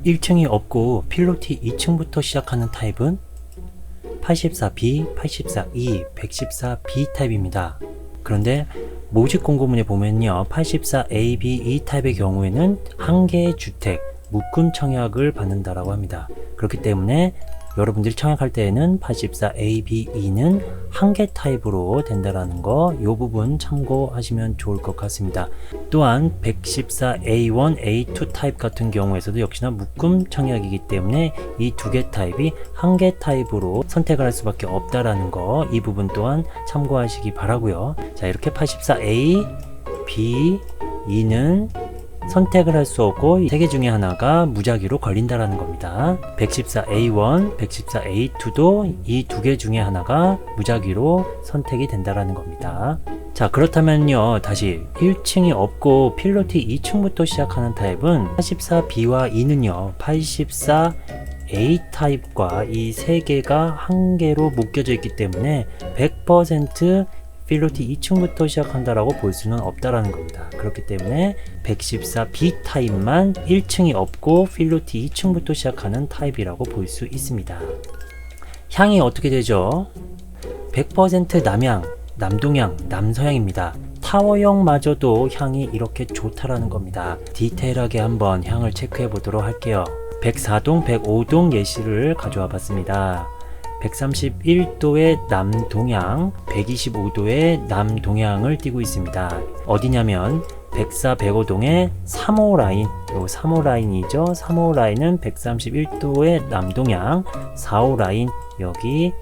1층이 없고 필로티 2층부터 시작하는 타입은 84B, 84E, 114B 타입입니다. 그런데 모집 공고문에 보면요, 84A, B, E 타입의 경우에는 한 개의 주택, 묶음 청약을 받는다라고 합니다. 그렇기 때문에 여러분들이 청약할 때에는 84A, B, E는 한 개 타입으로 된다라는 거, 이 부분 참고하시면 좋을 것 같습니다. 또한 114A1, A2 타입 같은 경우에서도 역시나 묶음 청약이기 때문에 이 두 개 타입이 한 개 타입으로 선택을 할 수밖에 없다라는 거, 이 부분 또한 참고하시기 바라고요. 자, 이렇게 84A, B, E는 선택을 할 수 없고 세 개 중에 하나가 무작위로 걸린다라는 겁니다. 114A1, 114A2도 이 두 개 중에 하나가 무작위로 선택이 된다라는 겁니다. 자, 그렇다면요, 다시 1층이 없고 필로티 2층부터 시작하는 타입은 84B와 E는요, 84A 타입과 이 세 개가 한 개로 묶여져 있기 때문에 100% 필로티 2층부터 시작한다라고 볼 수는 없다라는 겁니다. 그렇기 때문에 114B 타입만 1층이 없고 필로티 2층부터 시작하는 타입이라고 볼 수 있습니다. 향이 어떻게 되죠? 100% 남향, 남동향, 남서향입니다. 타워형마저도 향이 이렇게 좋다라는 겁니다. 디테일하게 한번 향을 체크해 보도록 할게요. 104동, 105동 예시를 가져와 봤습니다. 131도의 남동향, 125도의 남동향을 띠고 있습니다. 어디냐면 104, 105동의 3호 라인, 요 3호 라인이죠. 3호 라인은 131도의 남동향, 4호 라인 여기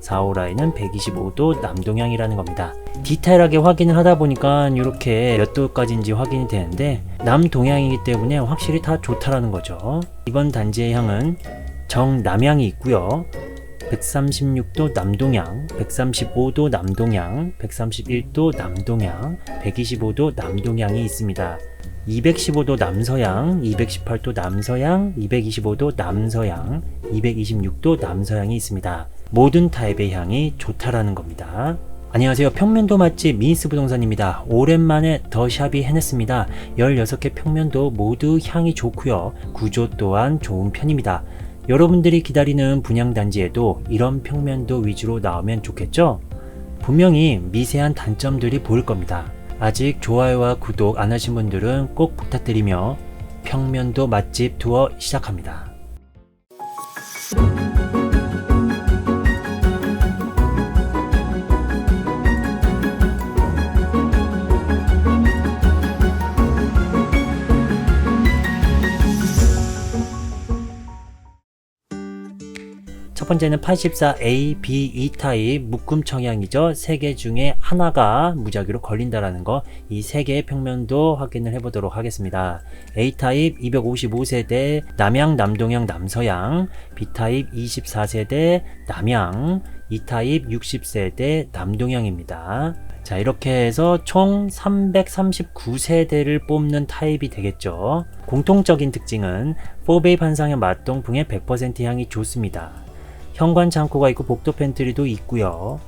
4호 라인은 125도 남동향이라는 겁니다. 디테일하게 확인을 하다 보니까 이렇게 몇 도까지인지 확인이 되는데 남동향이기 때문에 확실히 다 좋다라는 거죠. 이번 단지의 향은 정남향이 있고요. 136도 남동향, 135도 남동향, 131도 남동향, 125도 남동향이 있습니다. 215도 남서향, 218도 남서향, 225도 남서향, 226도 남서향이 있습니다. 모든 타입의 향이 좋다라는 겁니다. 안녕하세요. 평면도 맛집 미니스 부동산입니다. 오랜만에 더 샵이 해냈습니다. 16개 평면도 모두 향이 좋고요. 구조 또한 좋은 편입니다. 여러분들이 기다리는 분양단지에도 이런 평면도 위주로 나오면 좋겠죠? 분명히 미세한 단점들이 보일 겁니다. 아직 좋아요와 구독 안 하신 분들은 꼭 부탁드리며 평면도 맛집 투어 시작합니다. 첫 번째는 84A, B, E 타입 묶음 청약이죠. 3개 중에 하나가 무작위로 걸린다라는 거, 이 3개의 평면도 확인을 해보도록 하겠습니다. A 타입 255세대 남향, 남동향, 남서향, B 타입 24세대 남향, E 타입 60세대 남동향입니다. 자, 이렇게 해서 총 339세대를 뽑는 타입이 되겠죠. 공통적인 특징은 4베이 판상형 맛동풍의 100% 향이 좋습니다. 현관 창고가 있고 복도 팬트리도 있고요.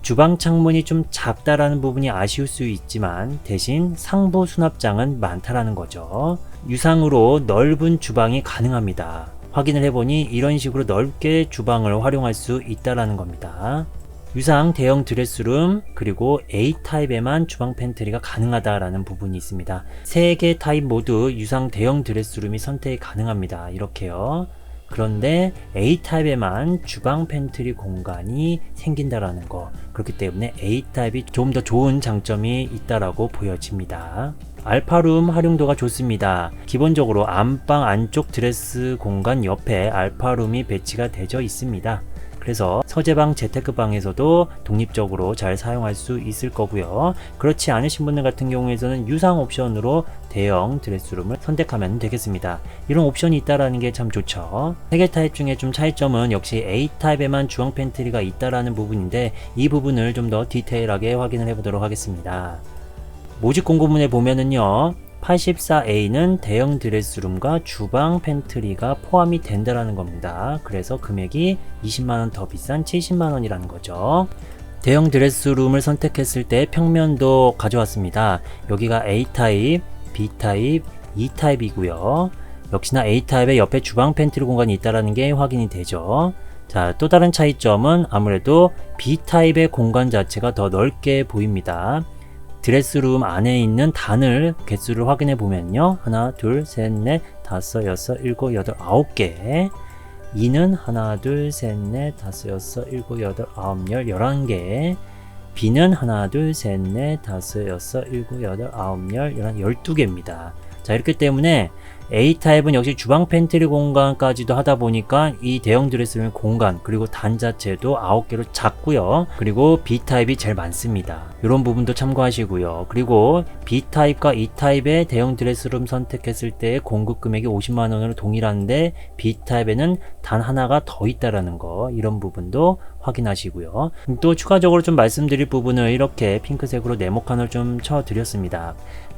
주방 창문이 좀 작다라는 부분이 아쉬울 수 있지만 대신 상부 수납장은 많다라는 거죠. 유상으로 넓은 주방이 가능합니다. 확인을 해보니 이런 식으로 넓게 주방을 활용할 수 있다라는 겁니다. 유상 대형 드레스룸, 그리고 A 타입에만 주방 팬트리가 가능하다라는 부분이 있습니다. 3개 타입 모두 유상 대형 드레스룸이 선택이 가능합니다. 이렇게요. 그런데 A 타입에만 주방 팬트리 공간이 생긴다라는 거, 그렇기 때문에 A 타입이 좀 더 좋은 장점이 있다라고 보여집니다. 알파룸 활용도가 좋습니다. 기본적으로 안방 안쪽 드레스 공간 옆에 알파룸이 배치가 되어 있습니다. 그래서 서재방, 재테크방에서도 독립적으로 잘 사용할 수 있을 거고요. 그렇지 않으신 분들 같은 경우에는 유상 옵션으로 대형 드레스룸을 선택하면 되겠습니다. 이런 옵션이 있다라는 게 참 좋죠. 3개 타입 중에 좀 차이점은 역시 A 타입에만 주방 팬트리가 있다라는 부분인데, 이 부분을 좀 더 디테일하게 확인을 해보도록 하겠습니다. 모집 공고문에 보면은요, 84A는 대형 드레스룸과 주방 팬트리가 포함이 된다라는 겁니다. 그래서 금액이 20만원 더 비싼 70만원이라는 거죠. 대형 드레스룸을 선택했을 때 평면도 가져왔습니다. 여기가 A 타입, B 타입, E 타입이고요. 역시나 A타입의 옆에 주방 팬트리 공간이 있다는 게 확인이 되죠. 자, 또 다른 차이점은 아무래도 B타입의 공간 자체가 더 넓게 보입니다. 드레스룸 안에 있는 단을 개수를 확인해 보면요. 하나, 둘, 셋, 넷, 다섯, 여섯, 일곱, 여덟, 아홉 개. 2는 하나, 둘, 셋, 넷, 다섯, 여섯, 일곱, 여덟, 아홉, 열, 11개. B는 하나, 둘, 셋, 넷, 다섯, 여섯, 일곱, 여덟, 아홉, 열, 12개입니다. 자, 이렇기 때문에 A타입은 역시 주방 팬트리 공간까지도 하다 보니까 이 대형 드레스룸 공간 그리고 단 자체도 9개로 작고요. 그리고 B타입이 제일 많습니다. 이런 부분도 참고하시고요. 그리고 B타입과 E타입의 대형 드레스룸 선택했을 때 공급 금액이 50만원으로 동일한데 B타입에는 단 하나가 더 있다라는 거, 이런 부분도 확인하시고요. 또 추가적으로 좀 말씀드릴 부분을 이렇게 핑크색으로 네모칸을 좀 쳐드렸습니다.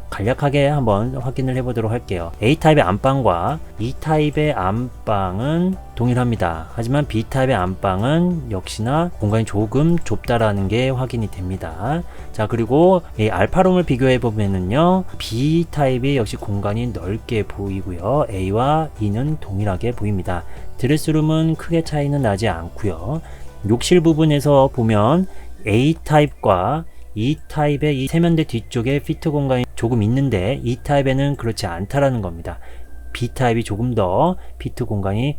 간략하게 한번 확인을 해보도록 할게요. A타입의 안방과 E타입의 안방은 동일합니다. 하지만 B타입의 안방은 역시나 공간이 조금 좁다라는 게 확인이 됩니다. 자, 그리고 이 알파룸을 비교해 보면은요, B타입이 역시 공간이 넓게 보이고요, A와 E는 동일하게 보입니다. 드레스룸은 크게 차이는 나지 않고요. 욕실 부분에서 보면 A타입과 E타입의 이 세면대 뒤쪽에 피트 공간이 조금 있는데 E타입에는 그렇지 않다라는 겁니다. B타입이 조금 더 피트 공간이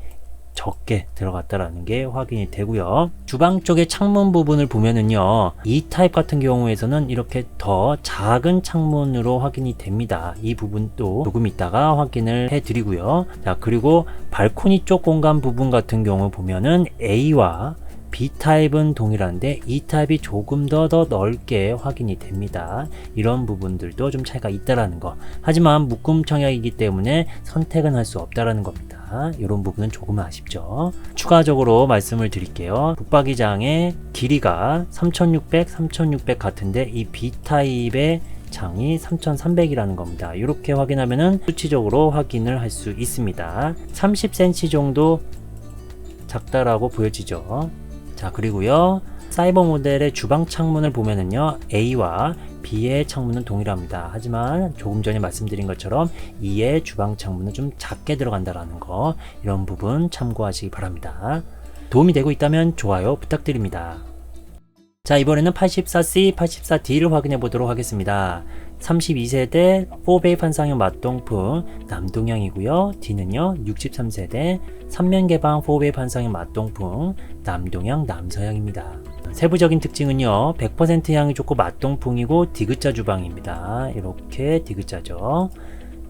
적게 들어갔다라는 게 확인이 되고요. 주방 쪽의 창문 부분을 보면은요, E타입 같은 경우에서는 이렇게 더 작은 창문으로 확인이 됩니다. 이 부분도 조금 이따가 확인을 해 드리고요. 자, 그리고 발코니 쪽 공간 부분 같은 경우 보면은 A와 B타입은 동일한데 E타입이 조금 더 넓게 확인이 됩니다. 이런 부분들도 좀 차이가 있다라는 거. 하지만 묶음 청약이기 때문에 선택은 할 수 없다라는 겁니다. 이런 부분은 조금 아쉽죠. 추가적으로 말씀을 드릴게요. 붙박이장의 길이가 3600, 3600 같은데 이 B타입의 장이 3300이라는 겁니다. 이렇게 확인하면은 수치적으로 확인을 할 수 있습니다. 30cm 정도 작다라고 보여지죠. 자, 그리고요, 사이버 모델의 주방 창문을 보면은요, A와 B의 창문은 동일합니다. 하지만 조금 전에 말씀드린 것처럼 E의 주방 창문은 좀 작게 들어간다라는 거, 이런 부분 참고하시기 바랍니다. 도움이 되고 있다면 좋아요 부탁드립니다. 자, 이번에는 84C, 84D를 확인해 보도록 하겠습니다. 32세대 4베이 판상형 맞동풍 남동향이고요. D는요 63세대 3면 개방 4베이 판상형 맞동풍 남동향 남서향입니다. 세부적인 특징은요, 100% 향이 좋고 맞동풍이고 디귿자 주방입니다. 이렇게 디귿자죠.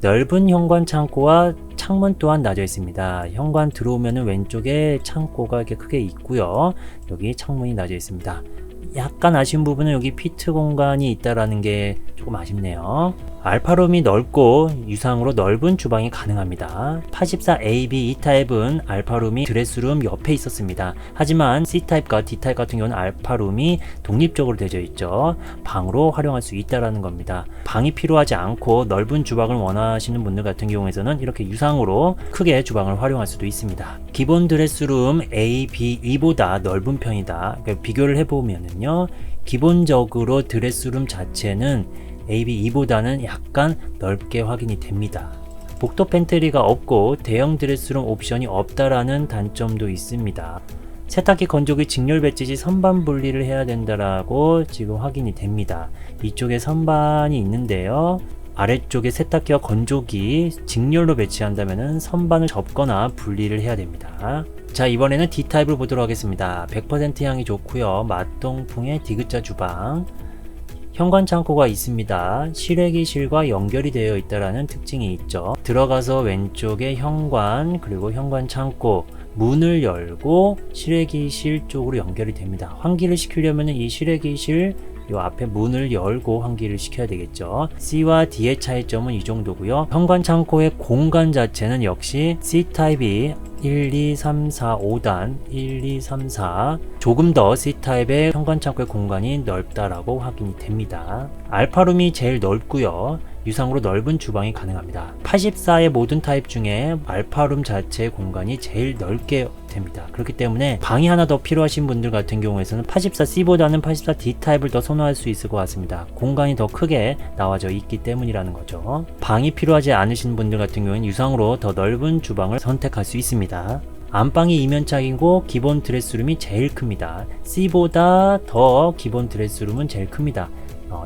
넓은 현관 창고와 창문 또한 나져 있습니다. 현관 들어오면 왼쪽에 창고가 이렇게 크게 있고요. 여기 창문이 나져 있습니다. 약간 아쉬운 부분은 여기 피트 공간이 있다라는 게 조금 아쉽네요. 알파룸이 넓고 유상으로 넓은 주방이 가능합니다. 84AB E타입은 알파룸이 드레스룸 옆에 있었습니다. 하지만 C타입과 D타입 같은 경우는 알파룸이 독립적으로 되어 있죠. 방으로 활용할 수 있다라는 겁니다. 방이 필요하지 않고 넓은 주방을 원하시는 분들 같은 경우에는 이렇게 유상으로 크게 주방을 활용할 수도 있습니다. 기본 드레스룸 A, B, E보다 넓은 편이다. 그러니까 비교를 해보면은요, 기본적으로 드레스룸 자체는 A, B, E보다는 약간 넓게 확인이 됩니다. 복도 팬트리가 없고 대형 드레스룸 옵션이 없다라는 단점도 있습니다. 세탁기 건조기 직렬 배치시 선반 분리를 해야 된다라고 지금 확인이 됩니다. 이쪽에 선반이 있는데요, 아래쪽에 세탁기와 건조기 직렬로 배치한다면 선반을 접거나 분리를 해야 됩니다. 자, 이번에는 D타입을 보도록 하겠습니다. 100% 향이 좋고요, 맞동풍의 디귿자 주방, 현관 창고가 있습니다. 실외기실과 연결이 되어 있다라는 특징이 있죠. 들어가서 왼쪽에 현관, 그리고 현관 창고, 문을 열고 실외기실 쪽으로 연결이 됩니다. 환기를 시키려면 이 실외기실 요 앞에 문을 열고 환기를 시켜야 되겠죠. C와 D의 차이점은 이 정도고요. 현관 창고의 공간 자체는 역시 C타입이 1, 2, 3, 4, 5단 1, 2, 3, 4 조금 더 C타입의 현관 창고의 공간이 넓다라고 확인이 됩니다. 알파룸이 제일 넓고요. 유상으로 넓은 주방이 가능합니다. 84의 모든 타입 중에 알파룸 자체의 공간이 제일 넓게 됩니다. 그렇기 때문에 방이 하나 더 필요하신 분들 같은 경우에는 84C보다는 84D 타입을 더 선호할 수 있을 것 같습니다. 공간이 더 크게 나와져 있기 때문이라는 거죠. 방이 필요하지 않으신 분들 같은 경우에는 유상으로 더 넓은 주방을 선택할 수 있습니다. 안방이 이면창이고 기본 드레스룸이 제일 큽니다. C보다 더 기본 드레스룸은 제일 큽니다.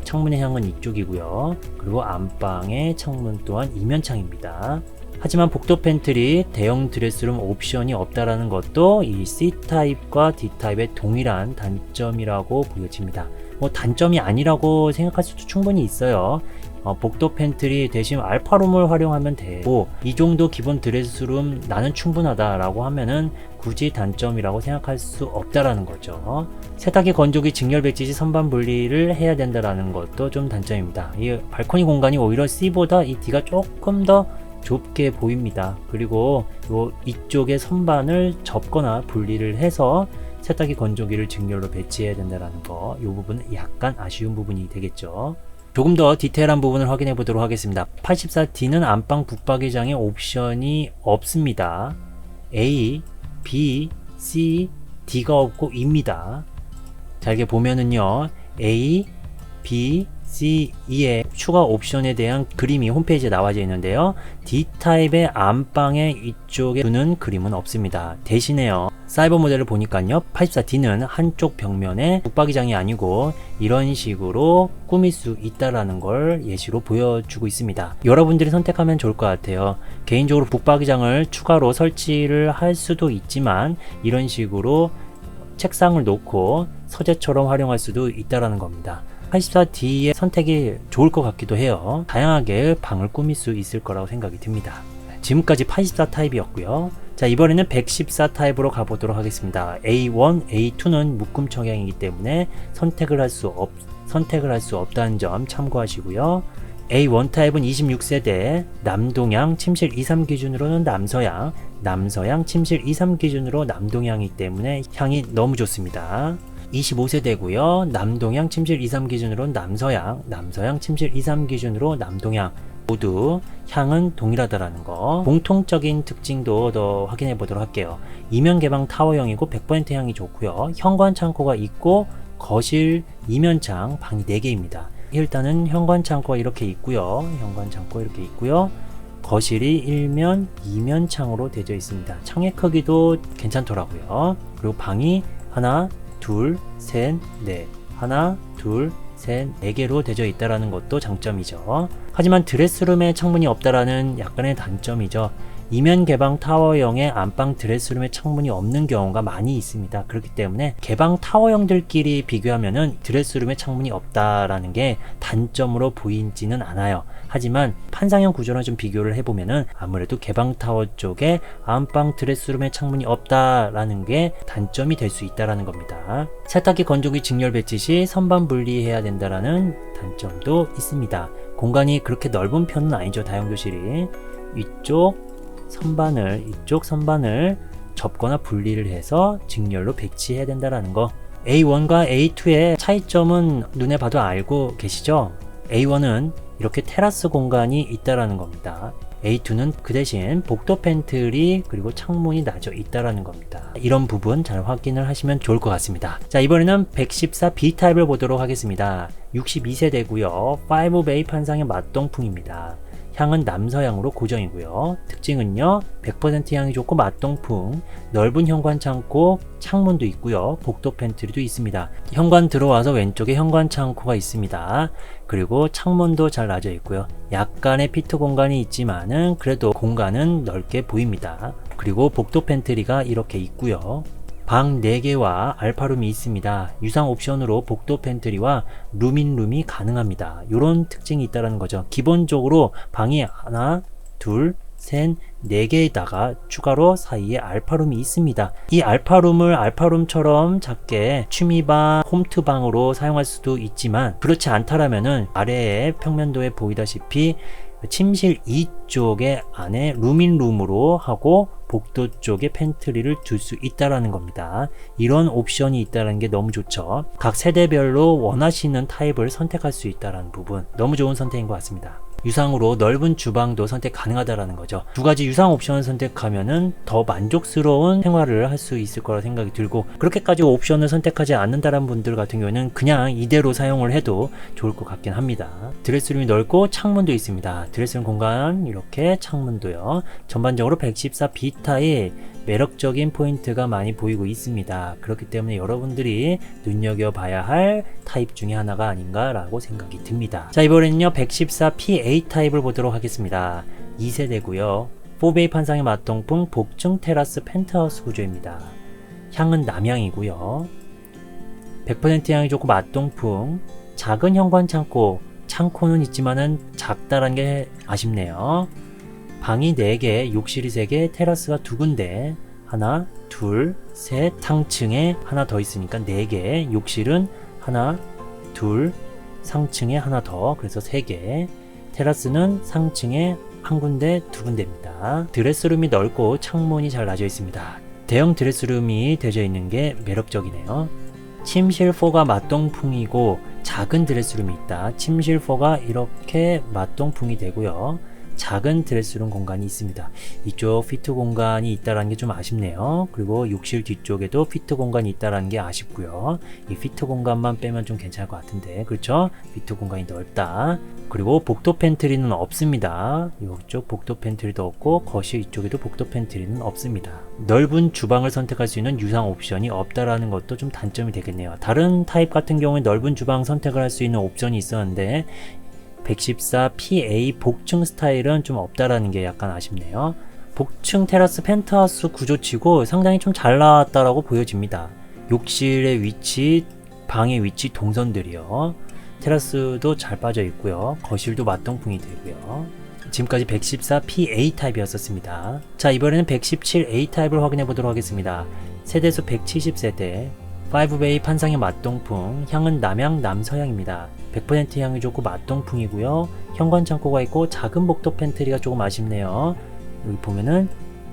창문의 향은 이쪽이고요. 그리고 안방의 창문 또한 이면창입니다. 하지만 복도 팬트리 대형 드레스룸 옵션이 없다라는 것도 이 C타입과 D타입의 동일한 단점이라고 보여집니다. 단점이 아니라고 생각할 수도 충분히 있어요. 복도 팬트리 대신 알파룸을 활용하면 되고 이 정도 기본 드레스룸 나는 충분하다 라고 하면은 굳이 단점이라고 생각할 수 없다라는 거죠. 세탁기 건조기 직렬 배치 시 선반 분리를 해야 된다라는 것도 좀 단점입니다. 이 발코니 공간이 오히려 C보다 이 D가 조금 더 좁게 보입니다. 그리고 이쪽에 선반을 접거나 분리를 해서 세탁기 건조기를 직렬로 배치해야 된다라는 거, 이 부분은 약간 아쉬운 부분이 되겠죠. 조금 더 디테일한 부분을 확인해 보도록 하겠습니다. 84D는 안방 붙박이장에 옵션이 없습니다. A, B, C, D가 없고 E입니다. 자, 이렇게 보면은요, A, B, C, E의 추가 옵션에 대한 그림이 홈페이지에 나와져 있는데요. D타입의 안방에 이쪽에 두는 그림은 없습니다. 대신에요, 사이버 모델을 보니까요, 84D는 한쪽 벽면에 붙박이장이 아니고 이런 식으로 꾸밀 수 있다라는 걸 예시로 보여주고 있습니다. 여러분들이 선택하면 좋을 것 같아요. 개인적으로 붙박이장을 추가로 설치를 할 수도 있지만 이런 식으로 책상을 놓고 서재처럼 활용할 수도 있다라는 겁니다. 84D의 선택이 좋을 것 같기도 해요. 다양하게 방을 꾸밀 수 있을 거라고 생각이 듭니다. 지금까지 84 타입이었고요. 자, 이번에는 114 타입으로 가보도록 하겠습니다. A1, A2는 묶음 청약이기 때문에 선택을 할 수 없다는 점 참고하시고요. A1 타입은 26세대, 남동향, 침실 2, 3 기준으로는 남서향, 남서향, 침실 2, 3 기준으로 남동향이기 때문에 향이 너무 좋습니다. 25세대고요. 남동향, 침실 2, 3 기준으로 남서향, 남서향, 침실 2, 3 기준으로 남동향, 모두 향은 동일하다라는 거. 공통적인 특징도 더 확인해 보도록 할게요. 이면 개방 타워형이고 100% 향이 좋고요. 현관 창고가 있고 거실, 이면창, 방이 4개입니다. 일단은 현관 창고가 이렇게 있고요. 현관 창고 이렇게 있고요. 거실이 1면, 2면 창으로 되어 있습니다. 창의 크기도 괜찮더라고요. 그리고 방이 하나, 둘, 셋, 넷. 하나, 둘, 셋, 4개로 되어 있다는 것도 장점이죠. 하지만 드레스룸에 창문이 없다라는 약간의 단점이죠. 이면 개방 타워형의 안방 드레스룸에 창문이 없는 경우가 많이 있습니다. 그렇기 때문에 개방 타워형들끼리 비교하면은 드레스룸에 창문이 없다라는 게 단점으로 보이지는 않아요. 하지만 판상형 구조랑 좀 비교를 해보면은 아무래도 개방 타워 쪽에 안방 드레스룸에 창문이 없다라는 게 단점이 될 수 있다라는 겁니다. 세탁기 건조기 직렬 배치 시 선반 분리해야 된다라는 단점도 있습니다. 공간이 그렇게 넓은 편은 아니죠. 다용도실이. 이쪽 선반을 접거나 분리를 해서 직렬로 배치해야 된다라는 거. A1과 A2의 차이점은 눈에 봐도 알고 계시죠? A1은 이렇게 테라스 공간이 있다라는 겁니다. A2는 그 대신 복도 팬트리 그리고 창문이 나져 있다라는 겁니다. 이런 부분 잘 확인을 하시면 좋을 것 같습니다. 자, 이번에는 114 B타입을 보도록 하겠습니다. 62세대고요. 5베이 판상의 맛동풍입니다. 향은 남서향으로 고정이고요. 특징은요, 100% 향이 좋고 맛동풍, 넓은 현관 창고, 창문도 있고요. 복도 팬트리도 있습니다. 현관 들어와서 왼쪽에 현관 창고가 있습니다. 그리고 창문도 잘 나져 있고요. 약간의 피트 공간이 있지만은 그래도 공간은 넓게 보입니다. 그리고 복도 팬트리가 이렇게 있고요. 방 4개와 알파룸이 있습니다. 유상 옵션으로 복도 팬트리와 룸인룸이 가능합니다. 이런 특징이 있다는 거죠. 기본적으로 방이 하나, 둘, 셋, 4개에다가 추가로 사이에 알파룸이 있습니다. 이 알파룸을 알파룸처럼 작게 취미방, 홈트방으로 사용할 수도 있지만 그렇지 않다라면은 아래에 평면도에 보이다시피 침실 2쪽에 안에 룸인룸으로 하고 복도 쪽에 팬트리를 둘 수 있다라는 겁니다. 이런 옵션이 있다는 게 너무 좋죠. 각 세대별로 원하시는 타입을 선택할 수 있다는 부분, 너무 좋은 선택인 것 같습니다. 유상으로 넓은 주방도 선택 가능하다라는 거죠. 두 가지 유상 옵션을 선택하면은 더 만족스러운 생활을 할 수 있을 거라 생각이 들고, 그렇게까지 옵션을 선택하지 않는다는 분들 같은 경우에는 그냥 이대로 사용을 해도 좋을 것 같긴 합니다. 드레스룸이 넓고 창문도 있습니다. 드레스룸 공간 이렇게 창문도요. 전반적으로 114B 타입 매력적인 포인트가 많이 보이고 있습니다. 그렇기 때문에 여러분들이 눈여겨봐야 할 타입 중에 하나가 아닌가 라고 생각이 듭니다. 자, 이번에는요 114PA 타입을 보도록 하겠습니다. 2세대고요 4베이 판상의 맞동풍 복층 테라스 펜트하우스 구조입니다. 향은 남향이고요 100% 향이 좋고 맞동풍, 작은 현관 창고는 있지만은 작다란 게 아쉽네요. 방이 4개, 욕실이 3개, 테라스가 2군데, 하나, 둘, 셋, 상층에 하나 더 있으니까 4개, 욕실은 하나, 둘, 상층에 하나 더, 그래서 3개, 테라스는 상층에 한 군데, 2군데입니다. 드레스룸이 넓고 창문이 잘 나져 있습니다. 대형 드레스룸이 되어 있는 게 매력적이네요. 침실 4가 맞동풍이고 작은 드레스룸이 있다. 침실 4가 이렇게 맞동풍이 되고요. 작은 드레스룸 공간이 있습니다. 이쪽 피트 공간이 있다는 게 좀 아쉽네요. 그리고 욕실 뒤쪽에도 피트 공간이 있다는 게 아쉽고요. 이 피트 공간만 빼면 좀 괜찮을 것 같은데, 그렇죠? 피트 공간이 넓다. 그리고 복도 팬트리는 없습니다. 이쪽 복도 팬트리도 없고 거실 이쪽에도 복도 팬트리는 없습니다. 넓은 주방을 선택할 수 있는 유상 옵션이 없다라는 것도 좀 단점이 되겠네요. 다른 타입 같은 경우에 넓은 주방 선택을 할 수 있는 옵션이 있었는데 114PA 복층 스타일은 좀 없다라는 게 약간 아쉽네요. 복층 테라스 펜트하우스 구조치고 상당히 좀 잘 나왔다라고 보여집니다. 욕실의 위치, 방의 위치 동선들이요. 테라스도 잘 빠져 있고요. 거실도 맞동풍이 되고요. 지금까지 114PA 타입이었습니다. 자, 이번에는 117A 타입을 확인해 보도록 하겠습니다. 세대수 170세대, 5베이 판상의 맞동풍, 향은 남향 남서향입니다. 100% 향이 좋고 맞동풍이고요. 현관 창고가 있고 작은 복도 팬트리가 조금 아쉽네요. 여기 보면은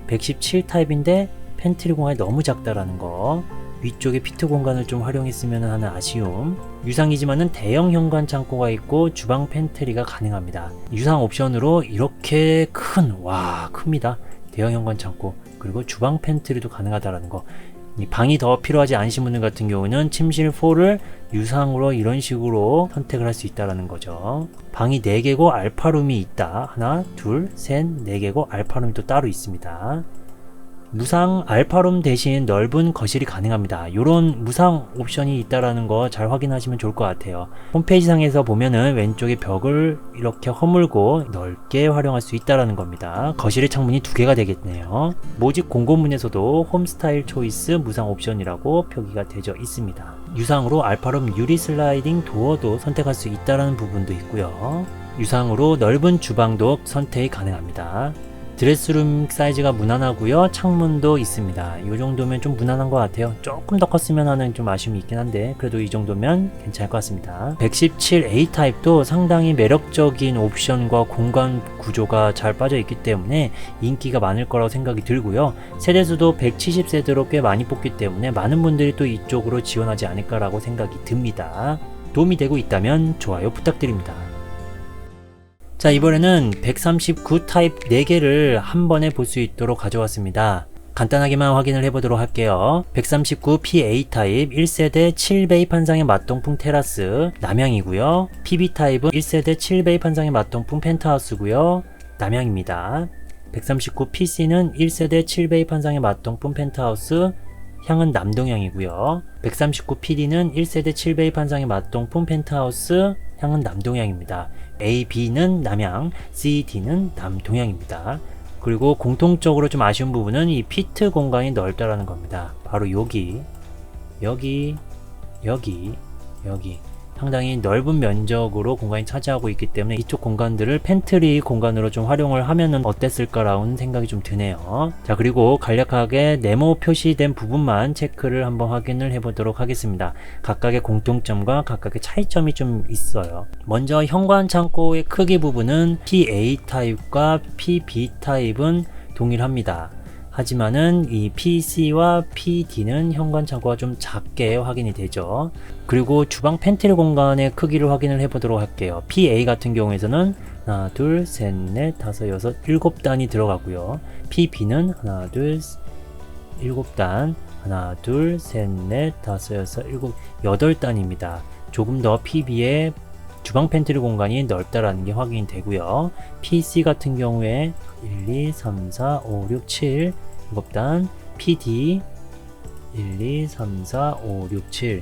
117 타입인데 팬트리 공간이 너무 작다라는 거. 위쪽에 피트 공간을 좀 활용했으면 하는 아쉬움. 유상이지만은 대형 현관 창고가 있고 주방 팬트리가 가능합니다. 유상 옵션으로 이렇게 큽니다. 대형 현관 창고, 그리고 주방 팬트리도 가능하다라는 거. 방이 더 필요하지 않으신 분들 같은 경우는 침실 4를 유상으로 이런 식으로 선택을 할 수 있다는 거죠. 방이 4개고 알파룸이 있다. 하나, 둘, 셋, 4개고 알파룸이 또 따로 있습니다. 무상 알파룸 대신 넓은 거실이 가능합니다. 이런 무상 옵션이 있다라는 거 잘 확인하시면 좋을 것 같아요. 홈페이지 상에서 보면은 왼쪽에 벽을 이렇게 허물고 넓게 활용할 수 있다라는 겁니다. 거실의 창문이 2개가 되겠네요. 모집 공고문에서도 홈스타일 초이스 무상 옵션이라고 표기가 되어 있습니다. 유상으로 알파룸 유리 슬라이딩 도어도 선택할 수 있다라는 부분도 있고요. 유상으로 넓은 주방도 선택이 가능합니다. 드레스룸 사이즈가 무난하고요. 창문도 있습니다. 이 정도면 좀 무난한 것 같아요. 조금 더 컸으면 하는 좀 아쉬움이 있긴 한데 그래도 이 정도면 괜찮을 것 같습니다. 117A 타입도 상당히 매력적인 옵션과 공간 구조가 잘 빠져 있기 때문에 인기가 많을 거라고 생각이 들고요. 세대수도 170세대로 꽤 많이 뽑기 때문에 많은 분들이 또 이쪽으로 지원하지 않을까라고 생각이 듭니다. 도움이 되고 있다면 좋아요 부탁드립니다. 자, 이번에는 139 타입 4개를 한 번에 볼 수 있도록 가져왔습니다. 간단하게만 확인을 해보도록 할게요. 139PA 타입 1세대 7베이 판상의 맞동풍 테라스 남향이고요. PB 타입은 1세대 7베이 판상의 맞동풍 펜트하우스고요. 남향입니다. 139PC는 1세대 7베이 판상의 맞동풍 펜트하우스, 향은 남동향이고요. 139PD는 1세대 7베이 판상의 맞동풍 펜트하우스, 향은 남동향입니다. A, B는 남향, C, D는 남동향입니다. 그리고 공통적으로 좀 아쉬운 부분은 이 피트 공간이 넓다라는 겁니다. 바로 여기 상당히 넓은 면적으로 공간이 차지하고 있기 때문에 이쪽 공간들을 팬트리 공간으로 좀 활용을 하면은 어땠을까라는 생각이 좀 드네요. 자, 그리고 간략하게 네모 표시된 부분만 체크를 한번 확인을 해보도록 하겠습니다. 각각의 공통점과 각각의 차이점이 좀 있어요. 먼저 현관 창고의 크기 부분은 PA 타입과 PB 타입은 동일합니다. 하지만은 이 PC와 PD는 현관 창고가 좀 작게 확인이 되죠. 그리고 주방 팬트리 공간의 크기를 확인을 해보도록 할게요. PA 같은 경우에는 하나, 둘, 셋, 넷, 다섯, 여섯, 일곱 단이 들어가고요. PB는 하나, 둘, 일곱 단, 하나, 둘, 셋, 넷, 다섯, 여섯, 일곱, 여덟 단입니다. 조금 더 PB의 주방 팬트리 공간이 넓다라는 게 확인이 되고요. PC 같은 경우에 1, 2, 3, 4, 5, 6, 7, 7단, PD 1, 2, 3, 4, 5, 6, 7,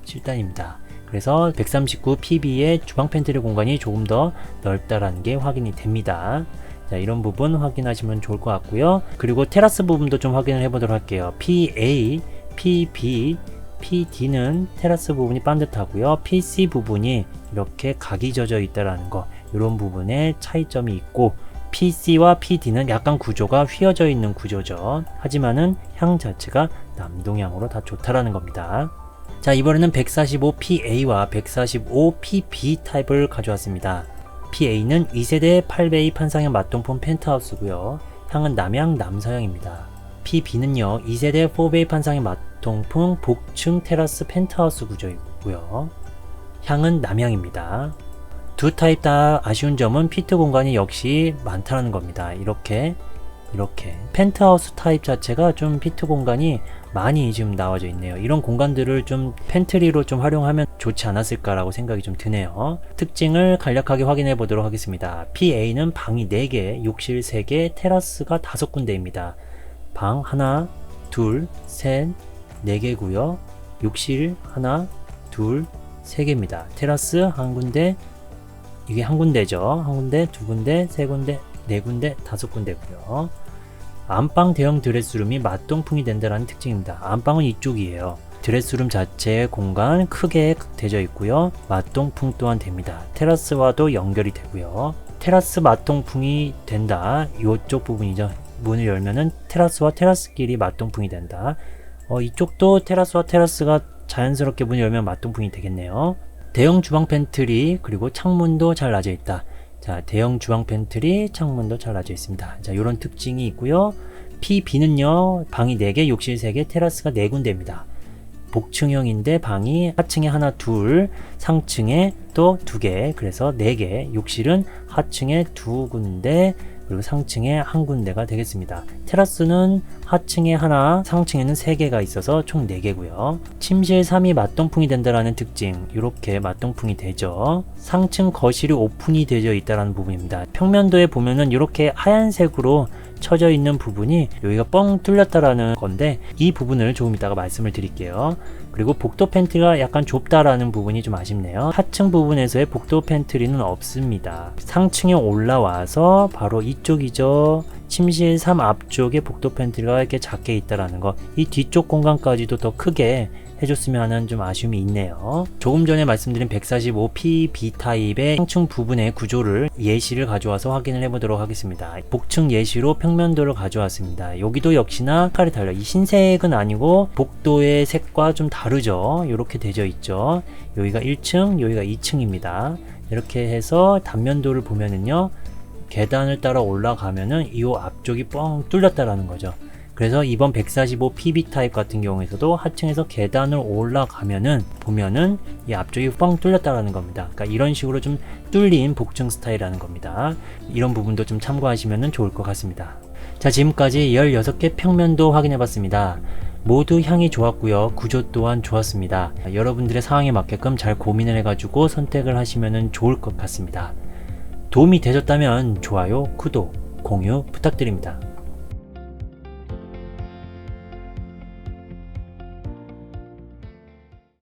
7단입니다. 그래서 139 PB의 주방 팬트리 공간이 조금 더 넓다라는 게 확인이 됩니다. 자, 이런 부분 확인하시면 좋을 것 같고요. 그리고 테라스 부분도 좀 확인을 해보도록 할게요. PA, PB, PD는 테라스 부분이 반듯하고요. PC 부분이 이렇게 각이 져져 있다라는 거, 이런 부분에 차이점이 있고, PC와 PD는 약간 구조가 휘어져 있는 구조죠. 하지만은 향 자체가 남동향으로 다 좋다라는 겁니다. 자, 이번에는 145PA와 145PB 타입을 가져왔습니다. PA는 2세대 8베이 판상형 맞동풍 펜트하우스고요. 향은 남향 남서향입니다. PB는요 2세대 4베이 판상형 맞동풍 복층 테라스 펜트하우스 구조이고요. 향은 남향입니다. 두 타입 다 아쉬운 점은 피트 공간이 역시 많다는 겁니다. 이렇게 펜트하우스 타입 자체가 좀 피트 공간이 많이 지금 나와져 있네요. 이런 공간들을 좀 팬트리로 좀 활용하면 좋지 않았을까라고 생각이 좀 드네요. 특징을 간략하게 확인해 보도록 하겠습니다. PA는 방이 4개, 욕실 3개, 테라스가 5군데입니다. 방 하나, 둘, 셋, 4개고요. 욕실 하나, 둘, 3개입니다. 테라스 한 군데, 이게 한 군데죠. 한 군데, 두 군데, 세 군데, 네 군데, 5군데고요. 안방 대형 드레스룸이 맞동풍이 된다는 특징입니다. 안방은 이쪽이에요. 드레스룸 자체의 공간 크게 되어 있고요. 맞동풍 또한 됩니다. 테라스와도 연결이 되고요. 테라스 맞동풍이 된다. 이쪽 부분이죠. 문을 열면은 테라스와 테라스끼리 맞동풍이 된다. 이쪽도 테라스와 테라스가 자연스럽게 문을 열면 맞동풍이 되겠네요. 대형 주방 팬트리 그리고 창문도 잘 나져 있다. 자, 대형 주방 팬트리, 창문도 잘 나져 있습니다. 자, 이런 특징이 있고요. PB는요, 방이 4개, 욕실 3개, 테라스가 4군데입니다. 복층형인데 방이 하층에 하나, 둘, 상층에 또 2개, 그래서 4개, 욕실은 하층에 2군데, 그리고 상층에 1군데가 되겠습니다. 테라스는 하층에 하나, 상층에는 3개가 있어서 총 4개고요. 침실 3이 맞동풍이 된다라는 특징, 이렇게 맞동풍이 되죠. 상층 거실이 오픈이 되어 있다는 부분입니다. 평면도에 보면은 이렇게 하얀색으로 쳐져 있는 부분이 여기가 뻥 뚫렸다라는 건데, 이 부분을 조금 이따가 말씀을 드릴게요. 그리고 복도 팬트리가 약간 좁다라는 부분이 좀 아쉽네요. 하층 부분에서의 복도 팬트리는 없습니다. 상층에 올라와서 바로 이쪽이죠. 침실 3 앞쪽에 복도 팬트리가 이렇게 작게 있다라는 거, 이 뒤쪽 공간까지도 더 크게 해줬으면 하는 좀 아쉬움이 있네요. 조금 전에 말씀드린 145PB 타입의 상층 부분의 구조를 예시를 가져와서 확인을 해보도록 하겠습니다. 복층 예시로 평면도를 가져왔습니다. 여기도 역시나 색깔이 달라요. 이 흰색은 아니고 복도의 색과 좀 다르죠. 이렇게 되어 있죠. 여기가 1층, 여기가 2층입니다. 이렇게 해서 단면도를 보면은요, 계단을 따라 올라가면은 이 앞쪽이 뻥 뚫렸다라는 거죠. 그래서 이번 145PB 타입 같은 경우에서도 하층에서 계단을 올라가면은 보면은 이 앞쪽이 뻥 뚫렸다라는 겁니다. 그러니까 이런 식으로 좀 뚫린 복층 스타일이라는 겁니다. 이런 부분도 좀 참고하시면 좋을 것 같습니다. 자, 지금까지 16개 평면도 확인해 봤습니다. 모두 향이 좋았고요. 구조 또한 좋았습니다. 여러분들의 상황에 맞게끔 잘 고민을 해가지고 선택을 하시면 좋을 것 같습니다. 도움이 되셨다면 좋아요, 구독, 공유 부탁드립니다.